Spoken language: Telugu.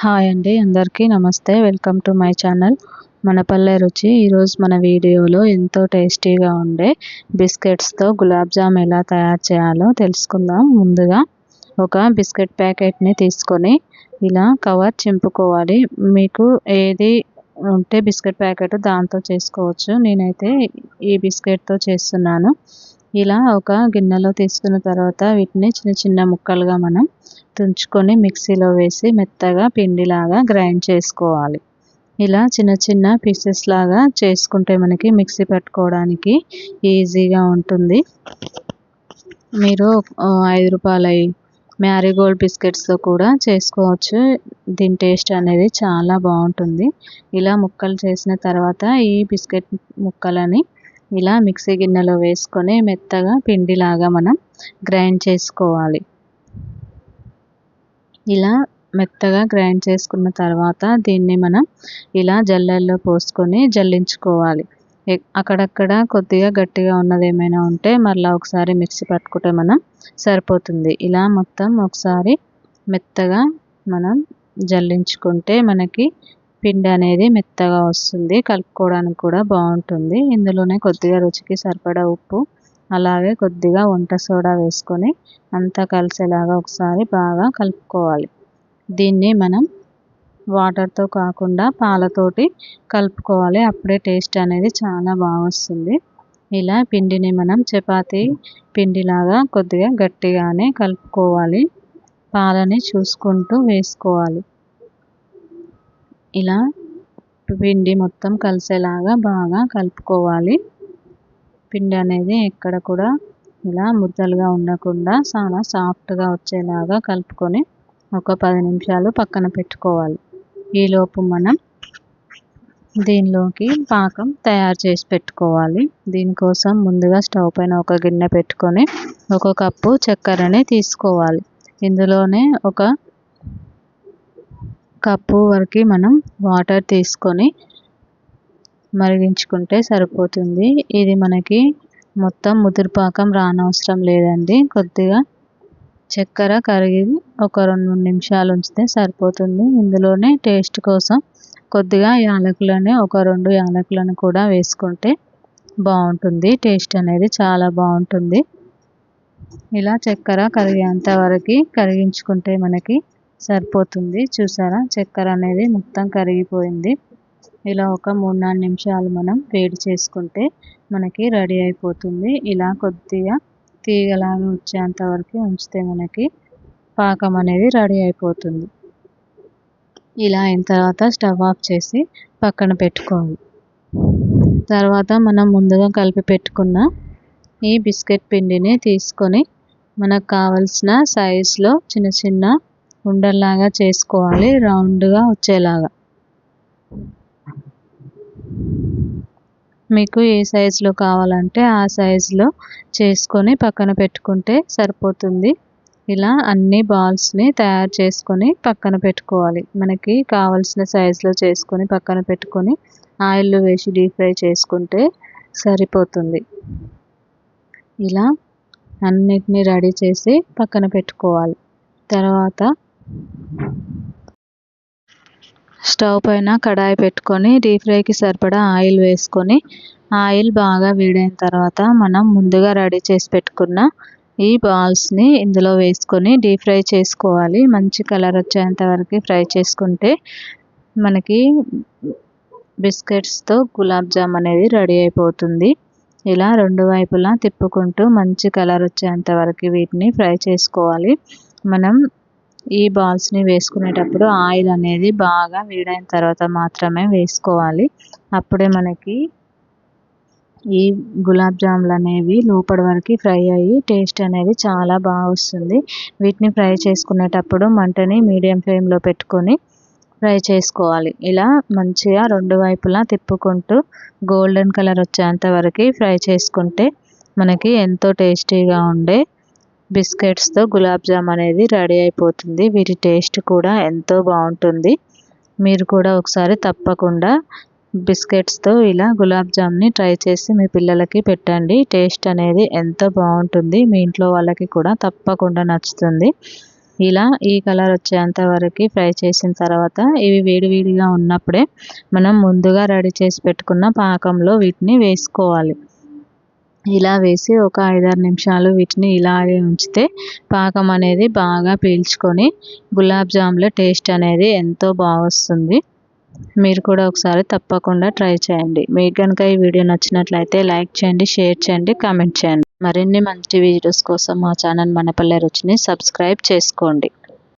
హాయ్ అండి, అందరికీ నమస్తే. వెల్కమ్ టు మై ఛానల్ మన పల్లె రుచి. ఈరోజు మన వీడియోలో ఎంతో టేస్టీగా ఉండే బిస్కెట్స్తో గులాబ్ జామ్ ఎలా తయారు చేయాలో తెలుసుకుందాం. ముందుగా ఒక బిస్కెట్ ప్యాకెట్ని తీసుకొని ఇలా కవర్ చింపుకోవాలి. మీకు ఏది ఉంటే బిస్కెట్ ప్యాకెట్ దాంతో చేసుకోవచ్చు. నేనైతే ఈ బిస్కెట్తో చేస్తున్నాను. ఇలా ఒక గిన్నెలో తీసుకున్న తర్వాత వీటిని చిన్న చిన్న ముక్కలుగా మనం తుంచుకొని మిక్సీలో వేసి మెత్తగా పిండిలాగా గ్రైండ్ చేసుకోవాలి. ఇలా చిన్న చిన్న పీసెస్ లాగా చేసుకుంటే మనకి మిక్సీ పట్టుకోవడానికి ఈజీగా ఉంటుంది. మీరు 5 రూపాయలవి మ్యారీగోల్డ్ బిస్కెట్స్తో కూడా చేసుకోవచ్చు. దీని టేస్ట్ అనేది చాలా బాగుంటుంది. ఇలా ముక్కలు చేసిన తర్వాత ఈ బిస్కెట్ ముక్కలని ఇలా మిక్సీ గిన్నెలో వేసుకొని మెత్తగా పిండిలాగా మనం గ్రైండ్ చేసుకోవాలి. ఇలా మెత్తగా గ్రైండ్ చేసుకున్న తర్వాత దీన్ని మనం ఇలా జల్లెల్లో పోసుకొని జల్లించుకోవాలి. అక్కడక్కడ కొద్దిగా గట్టిగా ఉన్నది ఏమైనా ఉంటే మరలా ఒకసారి మిక్సీ పట్టుకుంటే మనం సరిపోతుంది. ఇలా మొత్తం ఒకసారి మెత్తగా మనం జల్లించుకుంటే మనకి పిండి అనేది మెత్తగా వస్తుంది. కలుపుకోవడానికి కూడా బాగుంటుంది. ఇందులోనే కొద్దిగా రుచికి సరిపడా ఉప్పు, అలాగే కొద్దిగా వంట సోడా వేసుకొని అంతా కలిసేలాగా ఒకసారి బాగా కలుపుకోవాలి. దీన్ని మనం వాటర్తో కాకుండా పాలతోటి కలుపుకోవాలి. అప్పుడే టేస్ట్ అనేది చాలా బాగా వస్తుంది. ఇలా పిండిని మనం చపాతీ పిండిలాగా కొద్దిగా గట్టిగానే కలుపుకోవాలి. పాలని చూసుకుంటూ వేసుకోవాలి. ఇలా పిండి మొత్తం కలిసేలాగా బాగా కలుపుకోవాలి. పిండి అనేది ఎక్కడ కూడా ఇలా ముద్దలుగా ఉండకుండా చాలా సాఫ్ట్గా వచ్చేలాగా కలుపుకొని ఒక 10 నిమిషాలు పక్కన పెట్టుకోవాలి. ఈలోపు మనం దీనిలోకి పాకం తయారు చేసి పెట్టుకోవాలి. దీనికోసం ముందుగా స్టవ్ పైన ఒక గిన్నె పెట్టుకొని 1 కప్పు చక్కెరని తీసుకోవాలి. ఇందులోనే 1 కప్పు వరకు మనం వాటర్ తీసుకొని మరిగించుకుంటే సరిపోతుంది. ఇది మనకి మొత్తం ముదురుపాకం రానవసరం లేదండి. కొద్దిగా చక్కెర కరిగి ఒక 2-3 నిమిషాలు ఉంచితే సరిపోతుంది. ఇందులోనే టేస్ట్ కోసం కొద్దిగా యాలకులని 1-2 యాలకులను కూడా వేసుకుంటే బాగుంటుంది. టేస్ట్ అనేది చాలా బాగుంటుంది. ఇలా చక్కెర కరిగేంత వరకు కరిగించుకుంటే మనకి సరిపోతుంది. చూసారా, చక్కెర అనేది మొత్తం కరిగిపోయింది. ఇలా ఒక 3-4 నిమిషాలు మనం వేడి చేసుకుంటే మనకి రెడీ అయిపోతుంది. ఇలా కొద్దిగా తీగలాగా వచ్చేంత వరకు ఉంచితే మనకి పాకం అనేది రెడీ అయిపోతుంది. ఇలా అయిన తర్వాత స్టవ్ ఆఫ్ చేసి పక్కన పెట్టుకోవాలి. తర్వాత మనం ముందుగా కలిపి పెట్టుకున్న ఈ బిస్కెట్ పిండిని తీసుకొని మనకు కావలసిన సైజులో చిన్న చిన్న ఉండల్లాగా చేసుకోవాలి, రౌండ్గా వచ్చేలాగా. మీకు ఏ సైజులో కావాలంటే ఆ సైజులో చేసుకొని పక్కన పెట్టుకుంటే సరిపోతుంది. ఇలా అన్ని బాల్స్ని తయారు చేసుకొని పక్కన పెట్టుకోవాలి. మనకి కావలసిన సైజులో చేసుకొని పక్కన పెట్టుకొని ఆయిల్లో వేసి డీప్ ఫ్రై చేసుకుంటే సరిపోతుంది. ఇలా అన్నిటినీ రెడీ చేసి పక్కన పెట్టుకోవాలి. తర్వాత స్టవ్ పైన కడాయి పెట్టుకొని డీప్ ఫ్రైకి సరిపడా ఆయిల్ వేసుకొని ఆయిల్ బాగా వేడైన తర్వాత మనం ముందుగా రెడీ చేసి పెట్టుకున్న ఈ బాల్స్ని ఇందులో వేసుకొని డీప్ ఫ్రై చేసుకోవాలి. మంచి కలర్ వచ్చేంత వరకు ఫ్రై చేసుకుంటే మనకి బిస్కెట్స్తో గులాబ్ జామ్ అనేది రెడీ అయిపోతుంది. ఇలా 2 వైపులా తిప్పుకుంటూ మంచి కలర్ వచ్చేంత వరకు వీటిని ఫ్రై చేసుకోవాలి. మనం ఈ బాల్స్ని వేసుకునేటప్పుడు ఆయిల్ అనేది బాగా వేడైన తర్వాత మాత్రమే వేసుకోవాలి. అప్పుడే మనకి ఈ గులాబ్ జాములు అనేవి లోపటి వరకు ఫ్రై అయ్యి టేస్ట్ అనేది చాలా బాగా వస్తుంది. వీటిని ఫ్రై చేసుకునేటప్పుడు మంటని మీడియం ఫ్లేమ్లో పెట్టుకొని ఫ్రై చేసుకోవాలి. ఇలా మంచిగా 2 వైపులా తిప్పుకుంటూ గోల్డెన్ కలర్ వచ్చేంత వరకు ఫ్రై చేసుకుంటే మనకి ఎంతో టేస్టీగా ఉండే బిస్కెట్స్తో గులాబ్ జామ్ అనేది రెడీ అయిపోతుంది. వీటి టేస్ట్ కూడా ఎంతో బాగుంటుంది. మీరు కూడా ఒకసారి తప్పకుండా బిస్కెట్స్తో ఇలా గులాబ్ జామ్ని ట్రై చేసి మీ పిల్లలకి పెట్టండి. టేస్ట్ అనేది ఎంతో బాగుంటుంది. మీ ఇంట్లో వాళ్ళకి కూడా తప్పకుండా నచ్చుతుంది. ఇలా ఈ కలర్ వచ్చేంత వరకు ఫ్రై చేసిన తర్వాత ఇవి వేడివేడిగా ఉన్నప్పుడే మనం ముందుగా రెడీ చేసి పెట్టుకున్న పాకంలో వీటిని వేసుకోవాలి. ఇలా వేసి ఒక 5-6 నిమిషాలు వీటిని ఇలాగే ఉంచితే పాకం అనేది బాగా పీల్చుకొని గులాబ్ జాముల టేస్ట్ అనేది ఎంతో బాగొస్తుంది. మీరు కూడా ఒకసారి తప్పకుండా ట్రై చేయండి. మీకు కనుక ఈ వీడియో నచ్చినట్లయితే లైక్ చేయండి, షేర్ చేయండి, కామెంట్ చేయండి. మరిన్ని మంచి వీడియోస్ కోసం మా ఛానల్ మనపల్లె రుచిని సబ్స్క్రైబ్ చేసుకోండి.